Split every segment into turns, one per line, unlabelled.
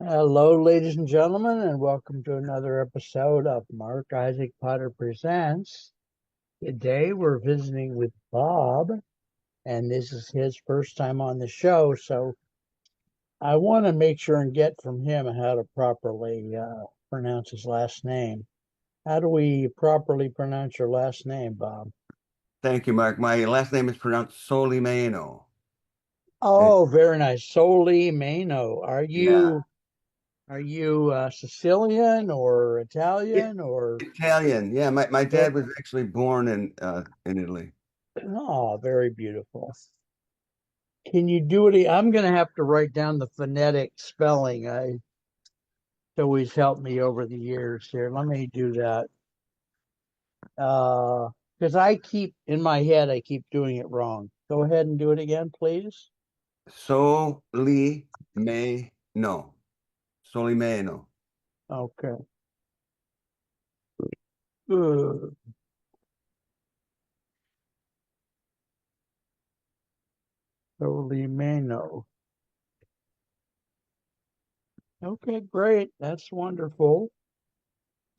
Hello, ladies and gentlemen, and welcome to another episode of Mark Isaac Potter Presents. Today we're visiting with Bob, and this is his first time on the show, so I want to make sure and get from him how to properly pronounce his last name. How do we properly pronounce your last name, Bob?
Thank you, Mark. My last name is pronounced Solimeno. It,
Oh, very nice. Solimeno.
yeah.
Are you Sicilian or
It,
Italian or
Italian. Yeah, my
it?
dad was actually born in Italy.
Oh, very beautiful. Can you do it? I'm going to have to write down the phonetic spelling. It's always helped me over the years here. Let me do that. Because I keep in my head, I keep doing it wrong. Go ahead and do it again, please.
Solimeno. Solimeno.
Okay. Good. Solimeno. Okay, great. That's wonderful.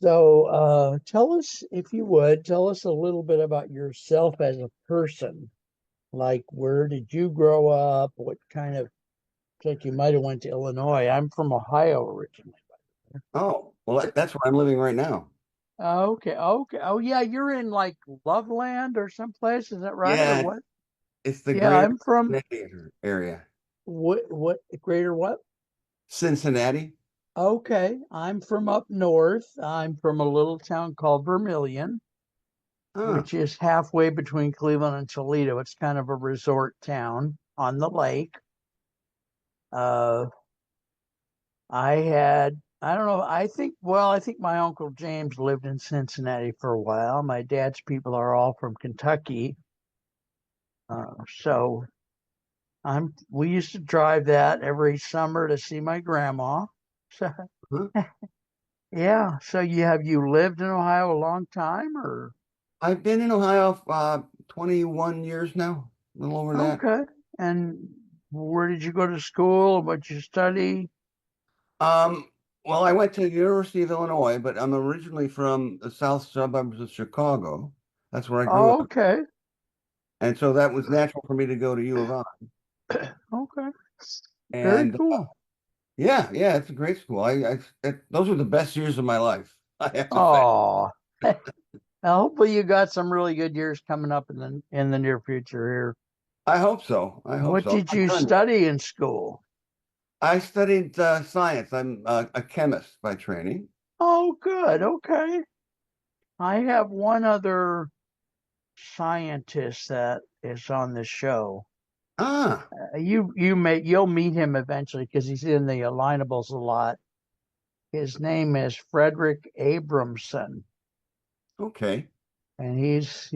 So, tell us, if you would, tell us a little bit about yourself as a person. Like, where did you grow up? What kind of like you might have went to Illinois. I'm from Ohio originally.
Oh, well, that's where I'm living right now.
Okay, okay. Oh yeah, you're in like Loveland or someplace, is that right? Or
Yeah,
what?
it's the
Yeah,
greater
I'm from
Cincinnati area.
what greater what?
Cincinnati?
Okay, I'm from up north. I'm from a little town called Vermillion,
Ah,
which is halfway between Cleveland and Toledo. It's kind of a resort town on the lake. Uh, I don't know, I think my Uncle James lived in Cincinnati for a while. My dad's people are all from Kentucky. So we used to drive that every summer to see my grandma. So,
huh?
yeah. So you lived in Ohio a long time or?
I've been in Ohio 21 years now, a little over that.
Okay. And where did you go to school? What you study?
Um, well, I went to the University of Illinois, but I'm originally from the south suburbs of Chicago. That's where I grew up.
Okay.
And so that was natural for me to go to U of I.
Okay. Very
And
cool.
yeah, yeah, it's a great school. Those were the best years of my life, I have to say.
Oh. Hopefully you got some really good years coming up in the near future here.
I hope so. I hope
What
so.
did
I'm
you
not done yet.
study in school?
I studied science. I'm a chemist by training.
Oh, good. Okay. I have one other scientist that is on the show.
Ah,
You'll meet him eventually because he's in the Alignables a lot. His name is Frederick Abramson,
okay.
and he's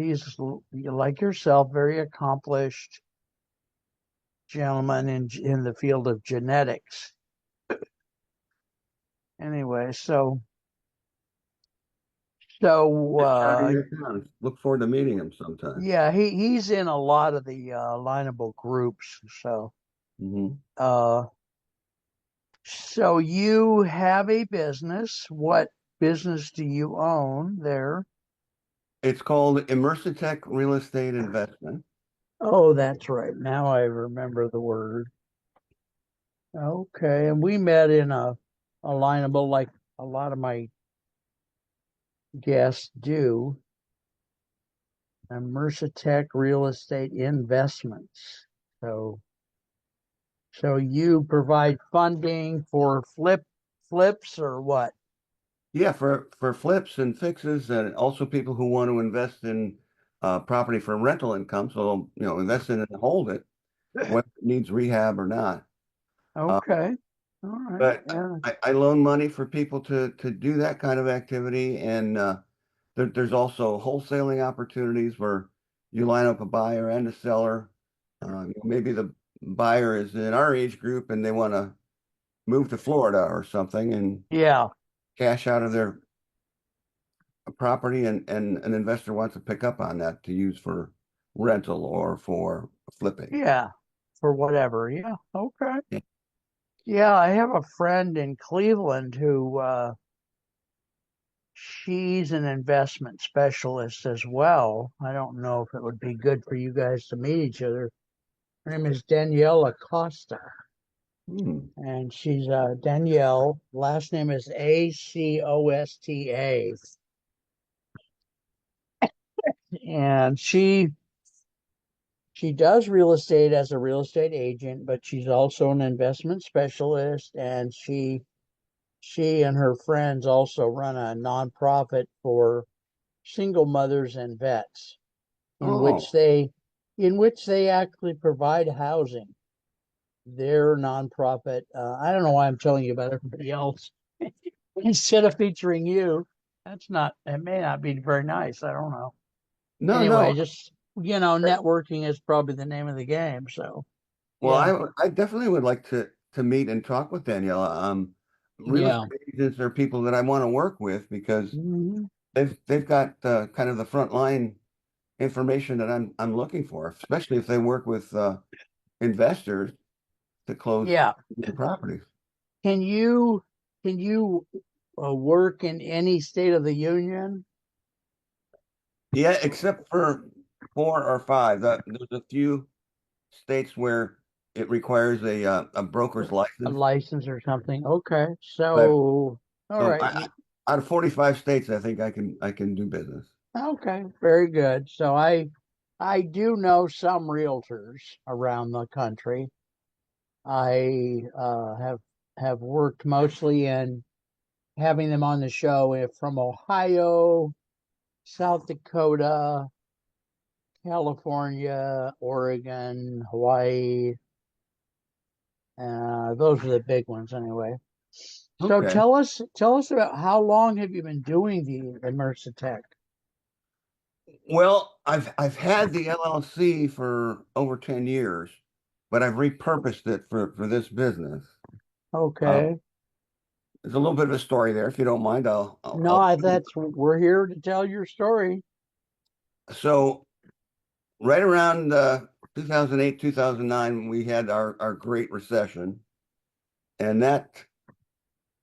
like yourself, very accomplished gentleman in the field of genetics. Anyway, so
Just jotting that down. Look forward to meeting him sometime.
yeah, he's in a lot of the Alignable groups.
Hmm.
Uh, so you have a business. What business do you own there?
It's called Immersitech Real Estate Investment.
Oh, that's right. Now I remember the word. Okay, and we met in a alignable like a lot of my guests do. Immersitech Real Estate Investments. So so you provide funding for flips or what?
Yeah, for flips and fixes, and also people who want to invest in property for rental income. So, invest in it and hold it, whether it needs rehab or not. Uh,
Okay. All right.
but
Yeah.
I loan money for people to do that kind of activity, and there's also wholesaling opportunities where you line up a buyer and a seller. Maybe the buyer is in our age group and they want to move to Florida or something and
Yeah.
cash out of their property, and an investor wants to pick up on that to use for rental or for flipping.
Yeah. For whatever. Yeah. Okay.
Yeah.
Yeah, I have a friend in Cleveland who she's an investment specialist as well. I don't know if it would be good for you guys to meet each other. Her name is Danielle Acosta,
Hmm.
and she's Danielle. Last name is Acosta, and she does real estate as a real estate agent, but she's also an investment specialist, and she and her friends also run a nonprofit for single mothers and vets in which
Oh,
they actually provide housing. Their nonprofit. I don't know why I'm telling you about everybody else instead of featuring you. That's not. It may not be very nice. I don't know.
no, no.
Anyway, just networking is probably the name of the game. So
Well,
yeah,
I definitely would like to meet and talk with Daniela. Real
yeah.
estate agents are people that I want to work with because
Hmm.
they've got kind of the front line information that I'm looking for, especially if they work with investors to close
Yeah.
the properties.
Can you work in any state of the union?
Yeah, except for 4 or 5. There's a few states where it requires a broker's
A
license,
license or something? Okay.
but
So all
so
right.
out of 45 states, I think I can do business.
Okay, very good. So I do know some realtors around the country. I have worked mostly in having them on the show from Ohio, South Dakota, California, Oregon, Hawaii. Those are the big ones anyway. So
Okay.
tell us about how long have you been doing the immersive tech?
Well, I've had the LLC for over 10 years, but I've repurposed it for this business. Um,
Okay.
there's a little bit of a story there, if you don't mind.
No, that's we're here to tell your story.
So right around 2008, 2009, we had our Great Recession, and that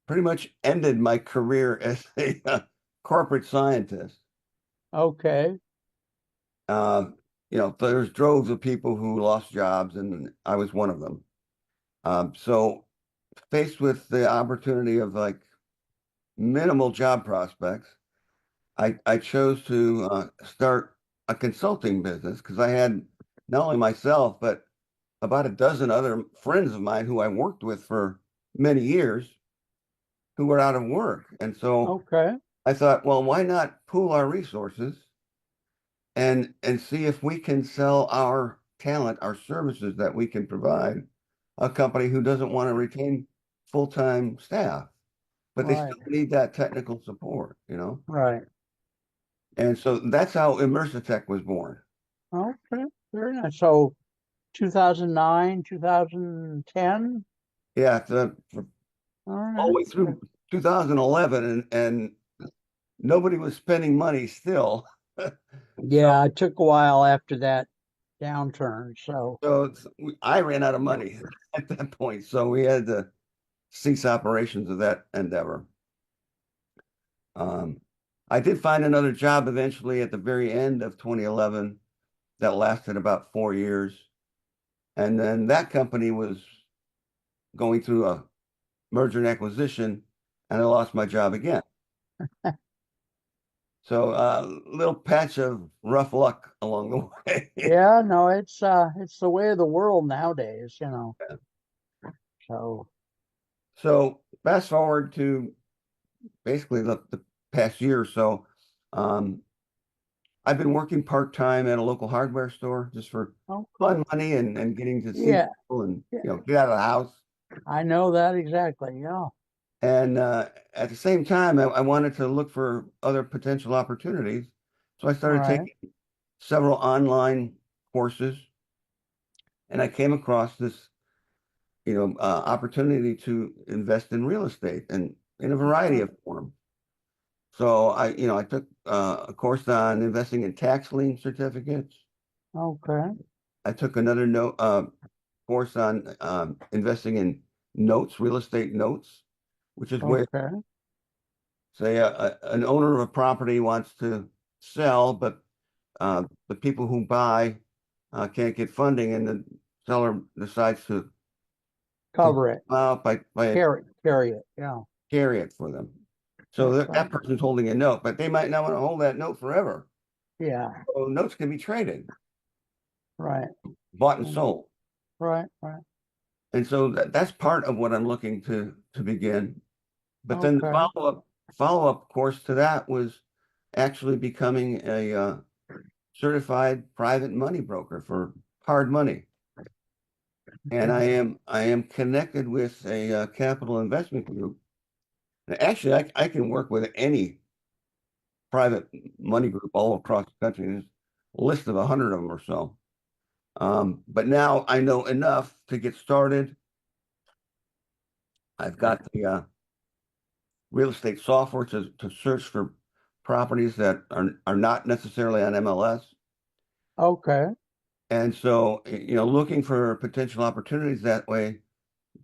pretty much ended my career as a corporate scientist.
Okay.
Uh, there's droves of people who lost jobs, and I was one of them. So faced with the opportunity of like minimal job prospects, I chose to start a consulting business because I had not only myself, but about a dozen other friends of mine who I worked with for many years who were out of work. And so
Okay.
I thought, well, why not pool our resources and see if we can sell our talent, our services that we can provide a company who doesn't want to retain full-time staff, but they
Right.
still need that technical support,
Right.
And so that's how Immersitech was born.
Okay. Very nice. So 2009, 2010.
Yeah,
All
all the
right.
way through 2011, and nobody was spending money still. So,
Yeah, it took a while after that downturn. So,
I ran out of money at that point, so we had to cease operations of that endeavor. Um, I did find another job eventually at the very end of 2011 that lasted about 4 years, and then that company was going through a merger and acquisition, and I lost my job again. So a little patch of rough luck along the way.
yeah, no, it's the way of the world nowadays. So,
So fast forward to basically the past year or so. Um, I've been working part-time at a local hardware store just for
oh,
fun
cool.
money and getting to see
Yeah,
people and
yeah,
get out of the house.
I know that exactly. Yeah.
And at the same time, I wanted to look for other potential opportunities. So I
All
started
right.
taking several online courses, and I came across this, opportunity to invest in real estate and in a variety
Okay.
of forms. So I took a course on investing in tax lien certificates.
Okay.
I took another course on investing in notes, real estate notes, which is where,
Okay.
say, an owner of a property wants to sell, but the people who buy can't get funding, and the seller decides to
Cover it.
by
Carry it. Yeah.
carry it for them. So
Okay.
that person's holding a note, but they might not want to hold that note forever.
Yeah.
So notes can be traded,
Right.
bought and
Mm,
sold.
right. Right.
And so that's part of what I'm looking to begin. But then the
Okay.
follow-up course to that was actually becoming a certified private money broker for hard money. And I am connected with a capital investment group. And actually, I can work with any private money group all across the country. There's a list of 100 of them or so. But now I know enough to get started. I've got the real estate software to search for properties that are not necessarily on MLS.
Okay.
And so, looking for potential opportunities that way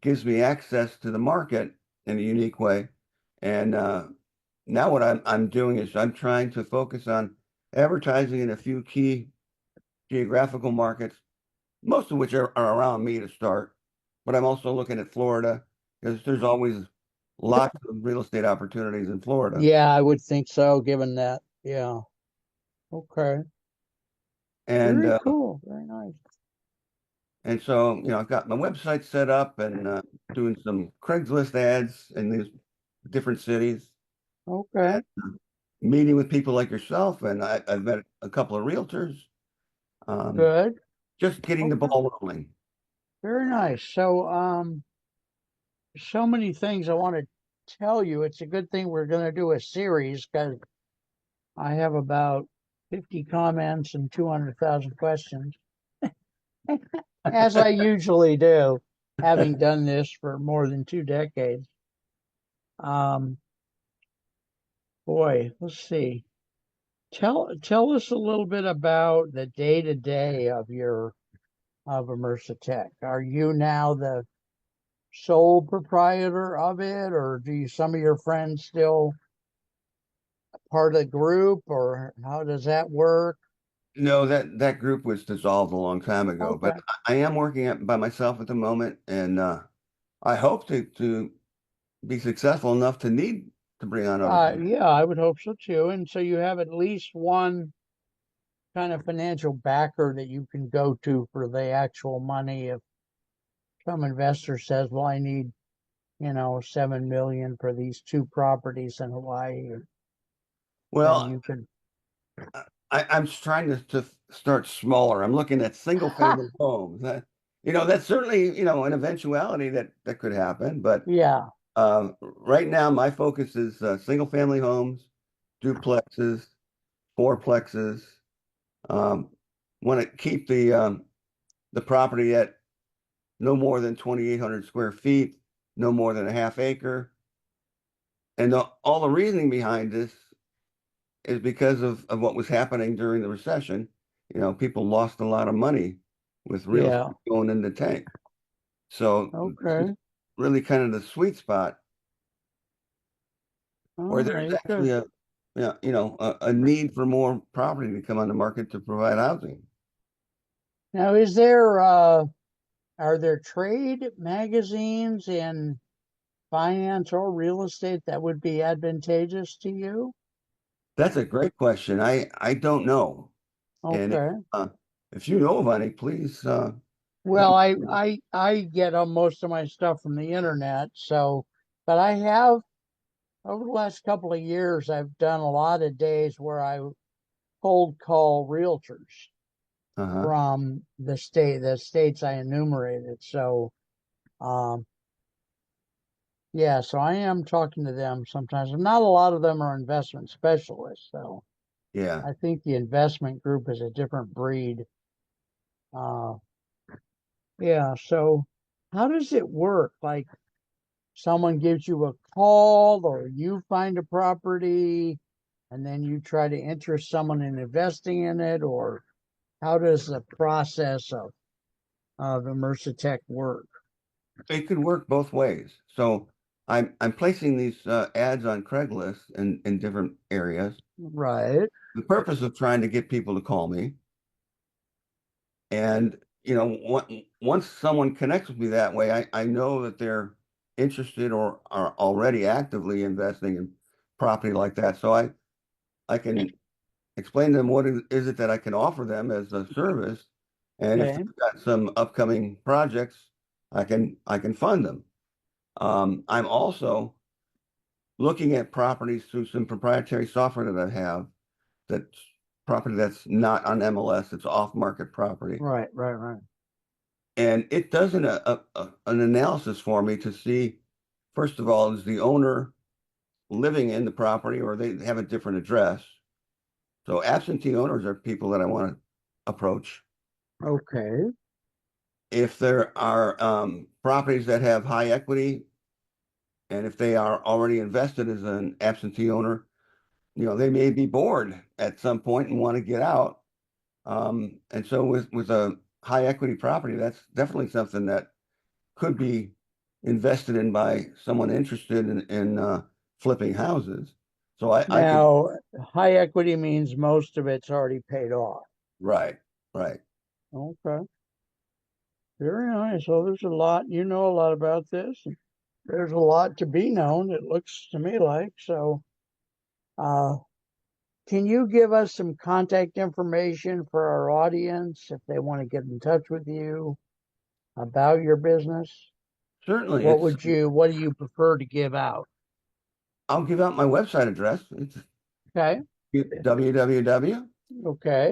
gives me access to the market in a unique way. And now what I'm doing is I'm trying to focus on advertising in a few key geographical markets, most of which are around me to start. But I'm also looking at Florida because there's always lots of real estate opportunities in Florida.
Yeah, I would think so, given that. Yeah. Okay.
And
Very cool. Very nice.
so, I've got my website set up and doing some Craigslist ads in these different cities,
Okay.
and meeting with people like yourself. And I've met a couple of realtors, um,
Good.
just getting the
Okay.
ball rolling.
Very nice. So many things I want to tell you. It's a good thing we're going to do a series because I have about 50 comments and 200,000 questions, as I usually do, having done this for more than 2 decades. Um, boy, let's see. Tell us a little bit about the day to day of your of Immersa Tech. Are you now the sole proprietor of it, or do you, some of your friends still part of the group, or how does that work?
No, that group was dissolved a long time ago, but
Okay.
I am working by myself at the moment, and I hope to be successful enough to need to bring on other people.
Yeah, I would hope so too. And so you have at least one kind of financial backer that you can go to for the actual money. If some investor says, "Well, I need, 7 million for these two properties in Hawaii," then
Well,
you can.
I'm just trying to start smaller. I'm looking at single family homes. That's certainly, an eventuality that could happen. But
Yeah,
right now, my focus is single family homes, duplexes, fourplexes. Um, Want to keep the property at no more than 2,800 square feet, no more than a half acre. And all the reasoning behind this is because of what was happening during the recession. People lost a lot of money with real
yeah.
estate going in the tank. So this is
Okay.
really kind of the sweet spot
All
where there's
right.
actually
Good.
a need for more property to come on the market to provide housing.
Now, are there trade magazines in finance or real estate that would be advantageous to you?
That's a great question. I don't know. And
Okay.
if you know of any, please let
Well,
me
I get most of my stuff from the internet, so but I have over the last couple of years I've done a lot of days where I cold call realtors
Uh-huh.
from the states I enumerated. So um yeah, so I am talking to them sometimes. Not a lot of them are investment specialists, so
Yeah.
I think the investment group is a different breed. Uh yeah, so how does it work? Like someone gives you a call or you find a property and then you try to interest someone in investing in it, or how does the process of Immersa Tech work?
it could work both ways. So I'm placing these ads on Craigslist in different areas.
Right.
The purpose of trying to get people to call me. And, once someone connects with me that way, I know that they're interested or are already actively investing in property like that. So I can explain to them what is it that I can offer them as a service. And if
Okay.
they've got some upcoming projects, I can fund them. I'm also looking at properties through some proprietary software that I have that's property that's not on MLS, it's off-market property.
Right, right, right.
And it does an analysis for me to see, first of all, is the owner living in the property or they have a different address? So absentee owners are people that I want to approach.
Okay.
If there are properties that have high equity, and if they are already invested as an absentee owner, they may be bored at some point and want to get out. And so with a high equity property, that's definitely something that could be invested in by someone interested in flipping houses. So I could,
Now, high equity means most of it's already paid off.
right, right.
Okay. Very nice. So there's a lot, you know a lot about this. There's a lot to be known, it looks to me like. So, uh, can you give us some contact information for our audience if they want to get in touch with you about your business?
Certainly, it's.
What do you prefer to give out?
I'll give out my website address. It's
Okay. Okay.
www.immersitech,
Okay.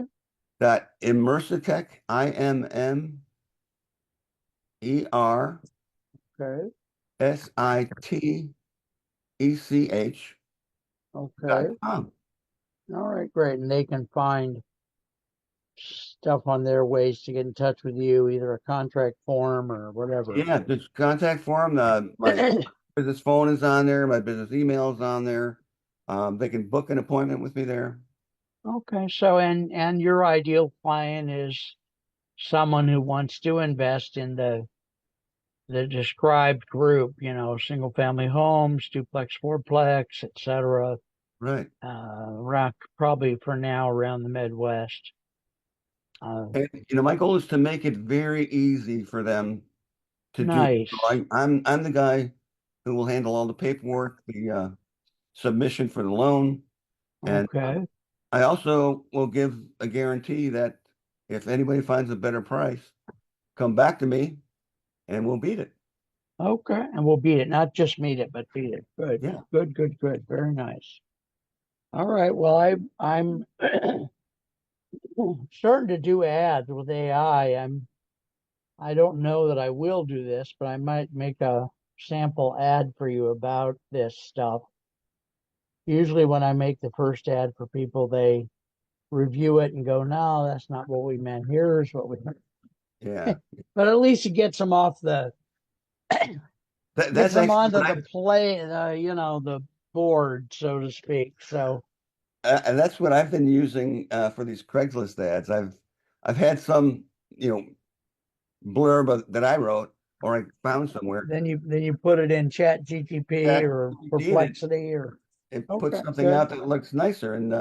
Okay.
IMERSitech.com.
All right, great. And they can find stuff on their ways to get in touch with you, either a contract form or whatever.
Yeah, just contact form. My business phone is on there. My business email is on there. They can book an appointment with me there.
Okay, so and your ideal client is someone who wants to invest in the described group, single family homes, duplex, fourplex, etc.
Right.
Rock probably for now around the Midwest. Uh,
And, my goal is to make it very easy for them to do. So
nice.
I'm the guy who will handle all the paperwork, the submission for the loan, and
Okay.
I also will give a guarantee that if anybody finds a better price, come back to me and we'll beat it.
Okay. And we'll beat it. Not just meet it, but beat it. Good.
Yeah,
Good, good, good. Very nice. All right. Well, I'm starting to do ads with AI. I don't know that I will do this, but I might make a sample ad for you about this stuff. Usually when I make the first ad for people, they review it and go, no, that's not what we meant. Here's what we meant.
yeah.
But at least it gets
That's
them
actually
onto
what
the play, the board, so to speak. So
and that's what I've been using for these Craigslist ads. I've had some, you know, that I wrote or I found somewhere.
then you put it in Chat GTP
Chat
or
GPT, and
Perplexity or
it puts
okay,
something
good,
out that looks nicer, and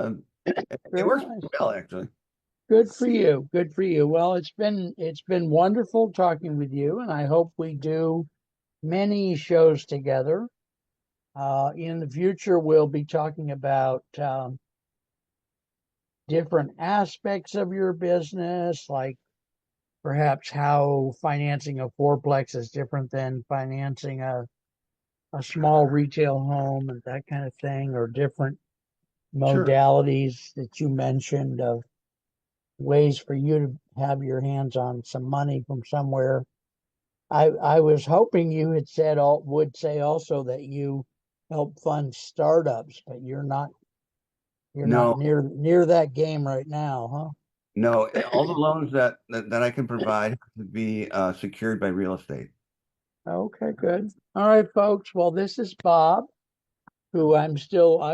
it
very
works
nice.
pretty well actually.
Good for you. Good for you. Well, it's been wonderful talking with you, and I hope we do many shows together. In the future, we'll be talking about different aspects of your business, like perhaps how financing a fourplex is different than financing a small retail home and that kind of thing, or different
Sure.
modalities that you mentioned of ways for you to have your hands on some money from somewhere. I was hoping you had said would say also that you help fund startups, but you're not
No,
near that game right now,
no. All the loans that I can provide have to be secured by real estate.
huh? Okay, good. All right, folks. Well, this is Bob, who I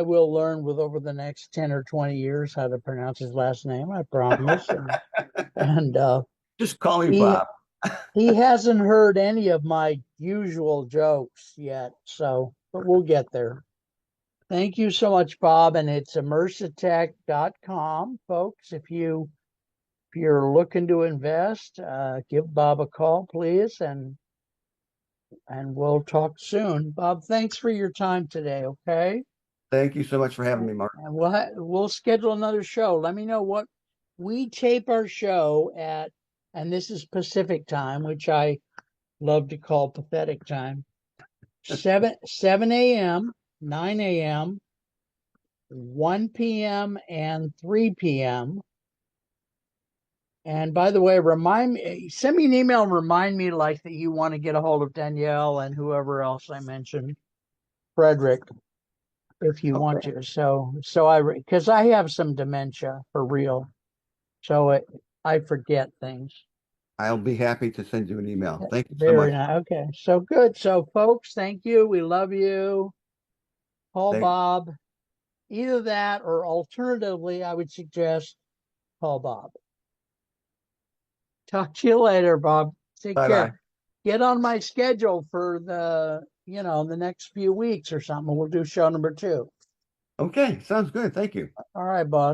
will learn with over the next 10 or 20 years how to pronounce his last name, I promise. And
Just call me
he
Bob.
He hasn't heard any of my usual jokes yet, so but we'll get there. Thank you so much, Bob, and it's immersitech.com, folks. If you're looking to invest, give Bob a call, please, and we'll talk soon. Bob, thanks for your time today, okay?
Thank you so much for having me, Mark.
And we'll schedule another show. Let me know what we tape our show at, and this is Pacific time, which I love to call pathetic time. 7 a.m., 9 a.m., 1 p.m., and 3 p.m. And by the way, send me an email and remind me like that you want to get a hold of Danielle and whoever else I mentioned, Frederick, if you want
Okay.
to. Because I have some dementia for real, so I forget things.
I'll be happy to send you an email. Thank you so
Very
much.
nice. Okay, so good. So, folks, thank you. We love you. Call
Thank,
Bob. Either that or alternatively, I would suggest call Bob. Talk to you later, Bob. Take
bye
care.
bye.
Get on my schedule for the next few weeks or something. We'll do show number two.
Okay, sounds good. Thank you.
All right, boss.